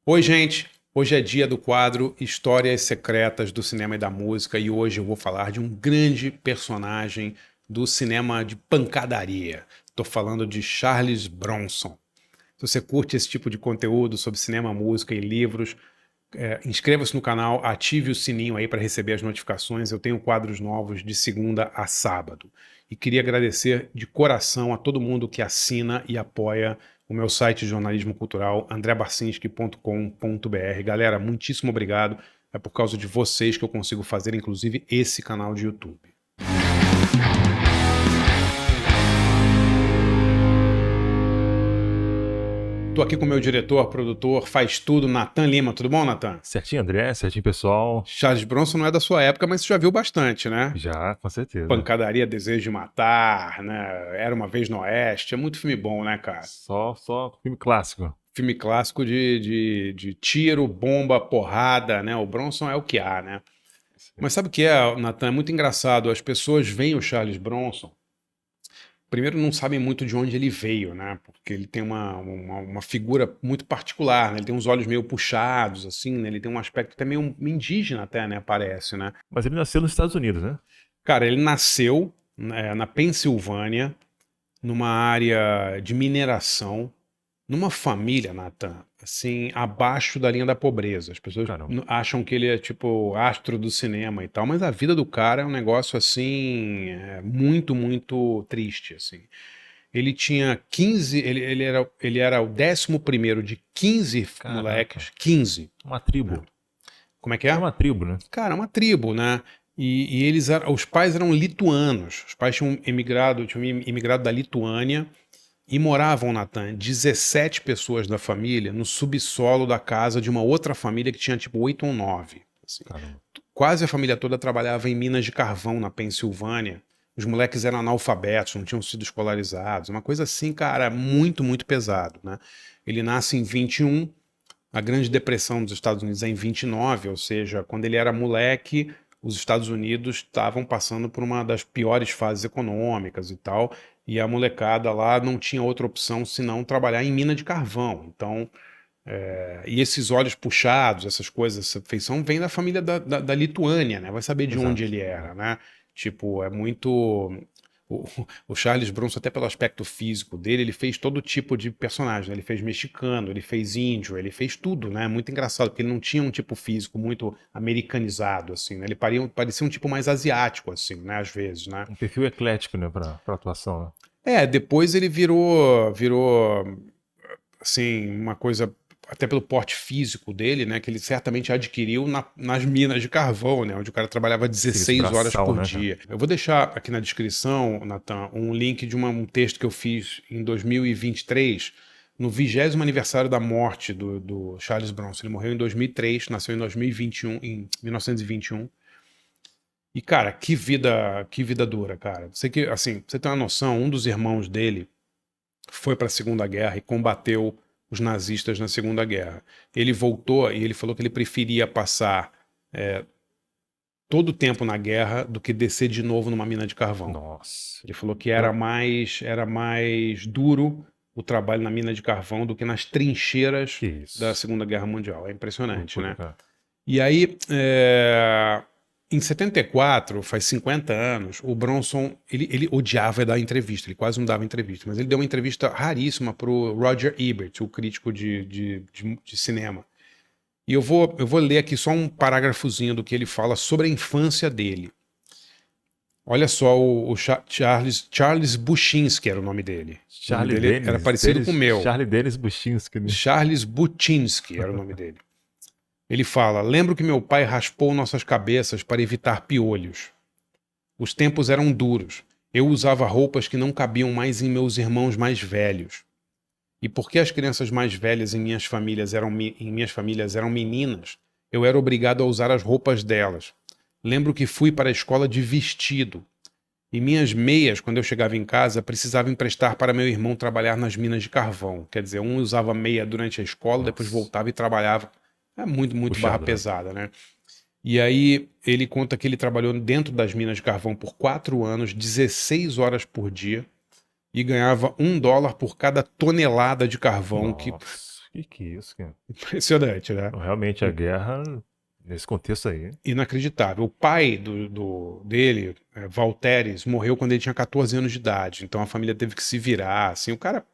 Oi, gente! Hoje é dia do quadro Histórias Secretas do Cinema e da Música e hoje eu vou falar de um grande personagem do cinema de pancadaria. Estou falando de Charles Bronson. Se você curte esse tipo de conteúdo sobre cinema, música e livros, inscreva-se no canal, ative o sininho aí para receber as notificações. Eu tenho quadros novos de segunda a sábado. E queria agradecer de coração a todo mundo que assina e apoia o meu site de jornalismo cultural, andrebarcinski.com.br. Galera, muitíssimo obrigado. É por causa de vocês que eu consigo fazer, inclusive, esse canal de YouTube. Estou aqui com o meu diretor, produtor, faz tudo, Natan Lima. Tudo bom, Natan? Certinho, André, certinho, pessoal. Charles Bronson não é da sua época, mas você já viu bastante, né? Já, com certeza. Pancadaria, Desejo de Matar, né? Era uma Vez no Oeste. É muito filme bom, né, cara? Só filme clássico. Filme clássico de tiro, bomba, porrada, né? O Bronson é o que há, né? Mas sabe o que é, Nathan? É muito engraçado. As pessoas veem o Charles Bronson. Primeiro, não sabem muito de onde ele veio, né? Porque ele tem uma figura muito particular, né? Ele tem uns olhos meio puxados, assim, né? Ele tem um aspecto até meio indígena, até, né? Parece, né? Mas ele nasceu nos Estados Unidos, né? Cara, ele nasceu, na Pensilvânia, numa área de mineração, numa família, Nathan, assim, abaixo da linha da pobreza. As pessoas Caramba. acham que ele é tipo astro do cinema e tal, mas a vida do cara é um negócio assim, muito, muito triste, assim. Ele tinha 15, ele era o 11º de 15 Caraca. moleques, 15, Uma né? tribo. Como é que Era é? uma tribo, né? Cara, uma tribo, né? E eles eram, os pais eram lituanos. Os pais tinham imigrado da Lituânia e moravam, Natan, 17 pessoas da família no subsolo da casa de uma outra família que tinha tipo 8 ou 9. Assim. Caramba. Quase a família toda trabalhava em minas de carvão na Pensilvânia. Os moleques eram analfabetos, não tinham sido escolarizados. Uma coisa assim, cara, muito, muito pesado, né? Ele nasce em 21, a Grande Depressão dos Estados Unidos é em 29, ou seja, quando ele era moleque, os Estados Unidos estavam passando por uma das piores fases econômicas e tal, e a molecada lá não tinha outra opção senão trabalhar em mina de carvão. Então, e esses olhos puxados, essas coisas, essa feição vem da família da Lituânia, né? Vai saber de onde Exato. ele era, né? Tipo, é muito. O, o Charles Bronson, até pelo aspecto físico dele, ele fez todo tipo de personagem, né? Ele fez mexicano, ele fez índio, ele fez tudo, né? Muito engraçado, porque ele não tinha um tipo físico muito americanizado, assim, né? Ele parecia um tipo mais asiático, assim, né? Às vezes, né? Um perfil eclético, né, pra atuação, né? Depois ele virou assim, uma coisa, até pelo porte físico dele, né, que ele certamente adquiriu nas minas de carvão, né, onde o cara trabalhava Serviço 16 horas braçal, por né, cara? dia. Eu vou deixar aqui na descrição, Nathan, um link de um texto que eu fiz em 2023, no 20º aniversário da morte do Charles Bronson. Ele morreu em 2003, nasceu em 2021, em 1921. E, cara, que vida dura, cara. Você que, assim, pra você ter uma noção, um dos irmãos dele foi para a Segunda Guerra e combateu os nazistas na Segunda Guerra. Ele voltou e ele falou que ele preferia passar todo o tempo na guerra do que descer de novo numa mina de carvão. Nossa. Ele falou que Eu- era mais duro o trabalho na mina de carvão do que nas trincheiras Que da isso. Segunda Guerra Mundial. É impressionante, Loucura, né? cara. E aí, em 74, faz 50 anos, o Bronson, ele odiava dar entrevista, ele quase não dava entrevista, mas ele deu uma entrevista raríssima para o Roger Ebert, o crítico de cinema. E eu vou ler aqui só um parágrafozinho do que ele fala sobre a infância dele. Olha só, Charles Bushinsky era o nome dele. O nome Charlie dele era Dennis. parecido com o meu. Charlie Dennis Buchinski, né? Charles Butinsky era o nome dele. Ele fala: Lembro que meu pai raspou nossas cabeças para evitar piolhos. Os tempos eram duros. Eu usava roupas que não cabiam mais em meus irmãos mais velhos. E porque as crianças mais velhas em minhas famílias eram meninas, eu era obrigado a usar as roupas delas. Lembro que fui para a escola de vestido. E minhas meias, quando eu chegava em casa, precisava emprestar para meu irmão trabalhar nas minas de carvão. Quer dizer, um usava meia durante a escola, depois Nossa. voltava e trabalhava. É muito, muito barra Puxado, né? pesada, né? E aí ele conta que ele trabalhou dentro das minas de carvão por 4 anos, 16 horas por dia, e ganhava $1 por cada tonelada de carvão que Nossa. Que isso, cara? Impressionante, né? Realmente, a guerra, nesse contexto aí. Inacreditável. O pai dele, Valteres, morreu quando ele tinha 14 anos de idade. Então a família teve que se virar, assim. O cara.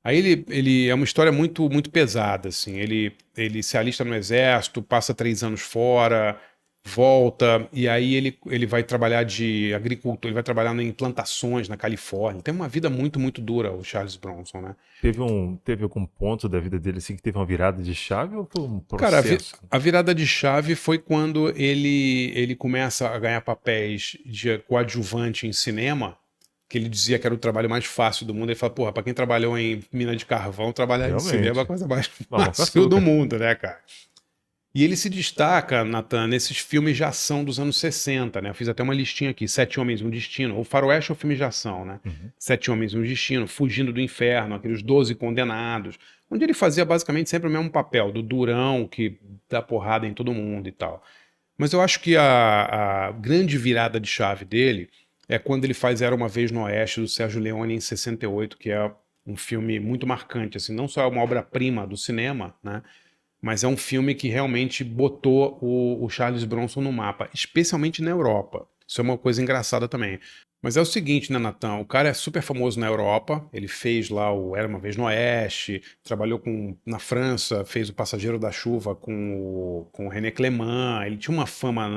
Aí ele é uma história muito muito pesada, assim. Ele se alista no exército, passa 3 anos fora, volta e aí ele vai trabalhar de agricultor, ele vai trabalhar em plantações na Califórnia. Tem uma vida muito muito dura o Charles Bronson, né? Teve algum ponto da vida dele assim que teve uma virada de chave ou foi um Cara, processo? a virada de chave foi quando ele começa a ganhar papéis de coadjuvante em cinema, que ele dizia que era o trabalho mais fácil do mundo. Ele fala, porra, pra quem trabalhou em mina de carvão, trabalhar em cinema é a Realmente. coisa mais Mamão com fácil do açúcar. mundo, né, cara? E ele se destaca, Nathan, nesses filmes de ação dos anos 60, né? Eu fiz até uma listinha aqui, Sete Homens e um Destino. O Faroeste é o filme de ação, né? Uhum. Sete Homens e um Destino, Fugindo do Inferno, aqueles 12 Condenados, onde ele fazia basicamente sempre o mesmo papel, do durão que dá porrada em todo mundo e tal. Mas eu acho que a grande virada de chave dele é quando ele faz Era Uma Vez no Oeste, do Sérgio Leone, em 68, que é um filme muito marcante, assim, não só é uma obra-prima do cinema, né? Mas é um filme que realmente botou o Charles Bronson no mapa, especialmente na Europa. Isso é uma coisa engraçada também. Mas é o seguinte, né, Natan? O cara é super famoso na Europa. Ele fez lá o Era Uma Vez no Oeste, trabalhou na França, fez o Passageiro da Chuva com o René Clément. Ele tinha uma fama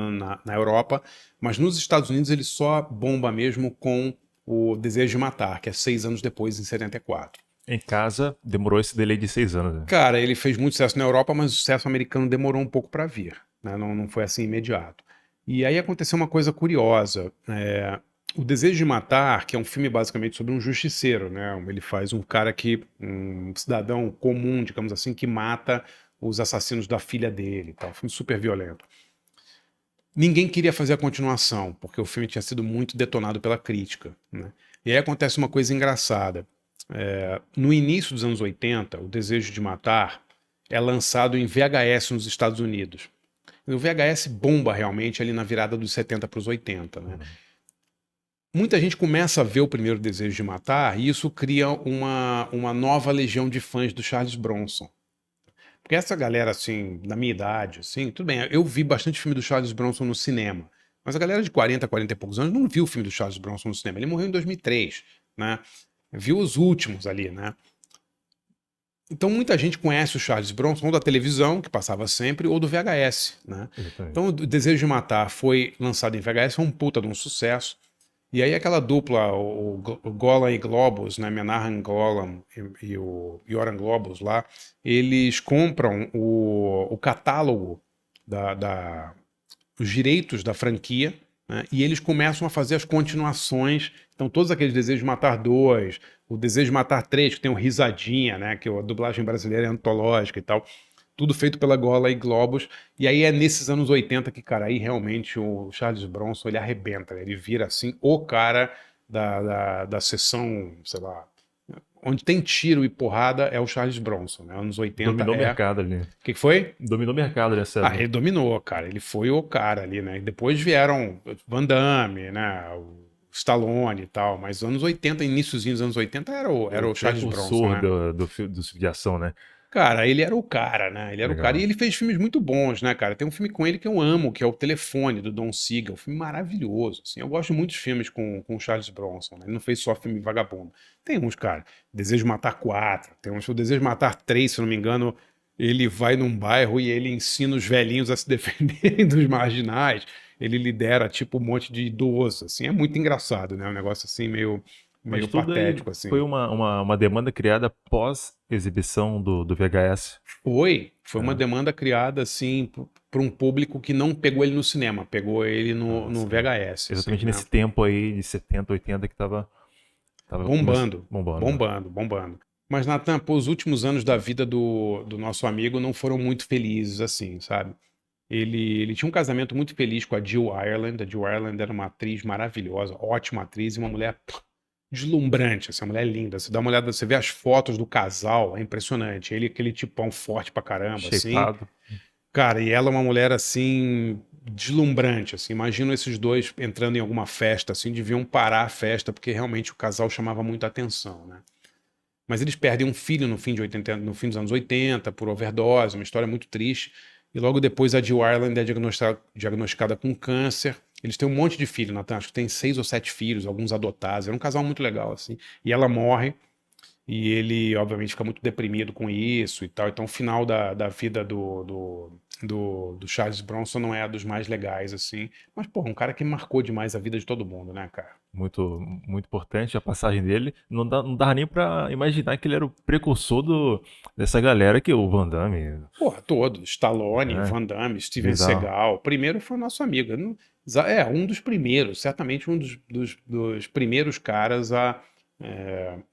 na Europa, mas nos Estados Unidos ele só bomba mesmo com o Desejo de Matar, que é 6 anos depois, em 74. Em casa, demorou esse delay de 6 anos, né? Cara, ele fez muito sucesso na Europa, mas o sucesso americano demorou um pouco para vir, né? Não foi assim imediato. E aí aconteceu uma coisa curiosa. O Desejo de Matar, que é um filme basicamente sobre um justiceiro, né? Ele faz um cidadão comum, digamos assim, que mata os assassinos da filha dele, tal. Um filme super violento. Ninguém queria fazer a continuação, porque o filme tinha sido muito detonado pela crítica, né? E aí acontece uma coisa engraçada. No início dos anos 80, O Desejo de Matar é lançado em VHS nos Estados Unidos. E o VHS bomba realmente ali na virada dos 70 para os 80, né? Muita gente começa a ver o primeiro Desejo de Matar e isso cria uma nova legião de fãs do Charles Bronson. Porque essa galera, assim, da minha idade, assim, tudo bem, eu vi bastante filme do Charles Bronson no cinema, mas a galera de 40 e poucos anos não viu o filme do Charles Bronson no cinema. Ele morreu em 2003, né? Viu os últimos ali, né? Então muita gente conhece o Charles Bronson ou da televisão, que passava sempre, ou do VHS, né? Exatamente. Então o Desejo de Matar foi lançado em VHS, foi um puta de um sucesso. E aí aquela dupla, o Golan e Globus, né, Menahem Golan e o Yoram Globus lá, eles compram o catálogo os direitos da franquia, né, e eles começam a fazer as continuações. Então todos aqueles Desejos de Matar 2, o Desejo de Matar 3, que tem o Risadinha, né, que a dublagem brasileira é antológica e tal, tudo feito pela Gola e Globos. E aí é nesses anos 80 que, cara, aí realmente o Charles Bronson, ele arrebenta, né? Ele vira, assim, o cara da sessão, sei lá, onde tem tiro e porrada é o Charles Bronson, né? Anos 80 Dominou o é... O mercado ali. que foi? Dominou o mercado nessa Ah, época. ele dominou, cara. Ele foi o cara ali, né? E depois vieram Van Damme, né? O Stallone e tal. Mas anos 80, iniciozinho dos anos 80 era o Charles Bronson, Precursor né? do filme de ação, né? Cara, ele era o cara, né? Ele era o cara. E Legal. ele fez filmes muito bons, né, cara? Tem um filme com ele que eu amo, que é O Telefone, do Don Siegel. Um filme maravilhoso, assim. Eu gosto de muitos filmes com o Charles Bronson, né? Ele não fez só filme vagabundo. Tem uns, cara, Desejo de Matar 4. Tem uns, o Desejo de Matar 3, se eu não me engano, ele vai num bairro e ele ensina os velhinhos a se defenderem dos marginais. Ele lidera, tipo, um monte de idoso, assim. É muito engraçado, né? Um negócio, assim, Mas meio tudo aí patético, assim. foi uma demanda criada pós-exibição do VHS. Foi uma É. demanda criada assim para um público que não pegou ele no cinema, pegou ele no Nossa, VHS, assim, exatamente né? nesse tempo aí de 70, 80 que tava Bombando, bombando, né? bombando, bombando. Mas, Nathan, pô, os últimos anos da vida do nosso amigo não foram muito felizes, assim, sabe? Ele tinha um casamento muito feliz com a Jill Ireland. A Jill Ireland era uma atriz maravilhosa, ótima atriz e uma mulher deslumbrante, essa mulher é linda. Você dá uma olhada, você vê as fotos do casal, é impressionante. Ele, aquele tipão forte pra caramba, assim. Shapeado. Cara, e ela é uma mulher assim deslumbrante, assim. Imagino esses dois entrando em alguma festa, assim, deviam parar a festa porque realmente o casal chamava muita atenção, né? mas eles perdem um filho no fim no fim dos anos 80 por overdose, uma história muito triste. E logo depois a Jill Ireland é diagnosticada com câncer. Eles têm um monte de filhos, Nathan, acho que tem 6 ou 7 filhos, alguns adotados. Era um casal muito legal, assim. E ela morre, e ele, obviamente, fica muito deprimido com isso e tal. Então, o final da vida do Charles Bronson não é dos mais legais, assim. Mas, pô, um cara que marcou demais a vida de todo mundo, né, cara? Muito, muito importante a passagem dele. Não dava nem pra imaginar que ele era o precursor dessa galera que o Van Damme, Porra, todos. Stallone, né? Van Damme, Steven Bizarro. Seagal. O primeiro foi o nosso amigo. Um dos primeiros, certamente um dos primeiros caras a,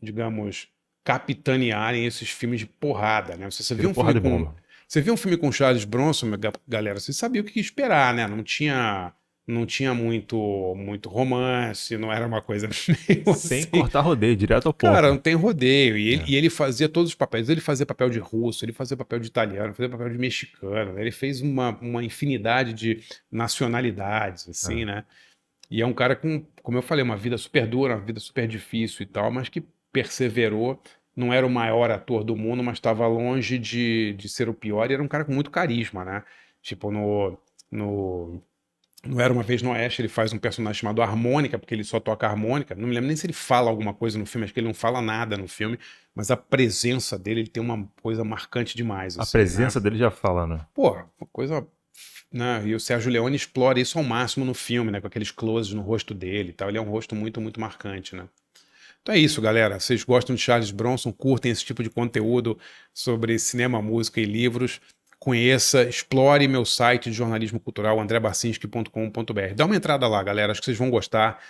digamos, capitanearem esses filmes de porrada, né? Você viu Tiro um filme porrada e com. bomba. Você viu um filme com Charles Bronson, galera, você sabia o que esperar, né? Não tinha muito romance, não era uma coisa meio Sem assim. cortar rodeio, direto ao Cara, ponto. não tem rodeio. E ele, É. e ele fazia todos os papéis. Ele fazia papel de russo, ele fazia papel de italiano, fazia papel de mexicano, né? Ele fez uma infinidade de nacionalidades, assim, É. né? E é um cara com, como eu falei, uma vida super dura, uma vida super difícil e tal, mas que perseverou. Não era o maior ator do mundo, mas estava longe de ser o pior. E era um cara com muito carisma, né? Tipo, no não Era Uma Vez no Oeste, ele faz um personagem chamado Harmônica, porque ele só toca harmônica. Não me lembro nem se ele fala alguma coisa no filme, acho que ele não fala nada no filme, mas a presença dele, ele tem uma coisa marcante demais, A assim, né? presença dele já fala, né? Pô, uma coisa, né? E o Sérgio Leone explora isso ao máximo no filme, né? Com aqueles closes no rosto dele e tal. Ele é um rosto muito, muito marcante, né? Então é isso, galera. Vocês gostam de Charles Bronson, curtem esse tipo de conteúdo sobre cinema, música e livros. Conheça, explore meu site de jornalismo cultural, andrebarcinski.com.br. Dá uma entrada lá, galera. Acho que vocês vão gostar.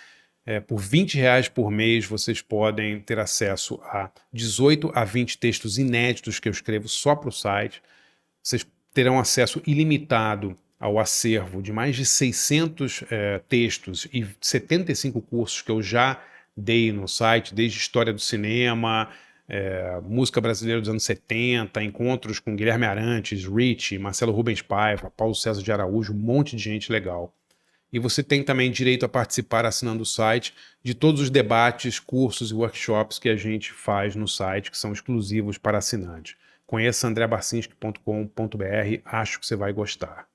Por R$ 20 por mês, vocês podem ter acesso a 18 a 20 textos inéditos que eu escrevo só para o site. Vocês terão acesso ilimitado ao acervo de mais de 600 textos e 75 cursos que eu já dei no site, desde história do cinema, música brasileira dos anos 70, encontros com Guilherme Arantes, Rich, Marcelo Rubens Paiva, Paulo César de Araújo, um monte de gente legal. E você tem também direito a participar assinando o site de todos os debates, cursos e workshops que a gente faz no site, que são exclusivos para assinantes. Conheça andrebarcinski.com.br, acho que você vai gostar.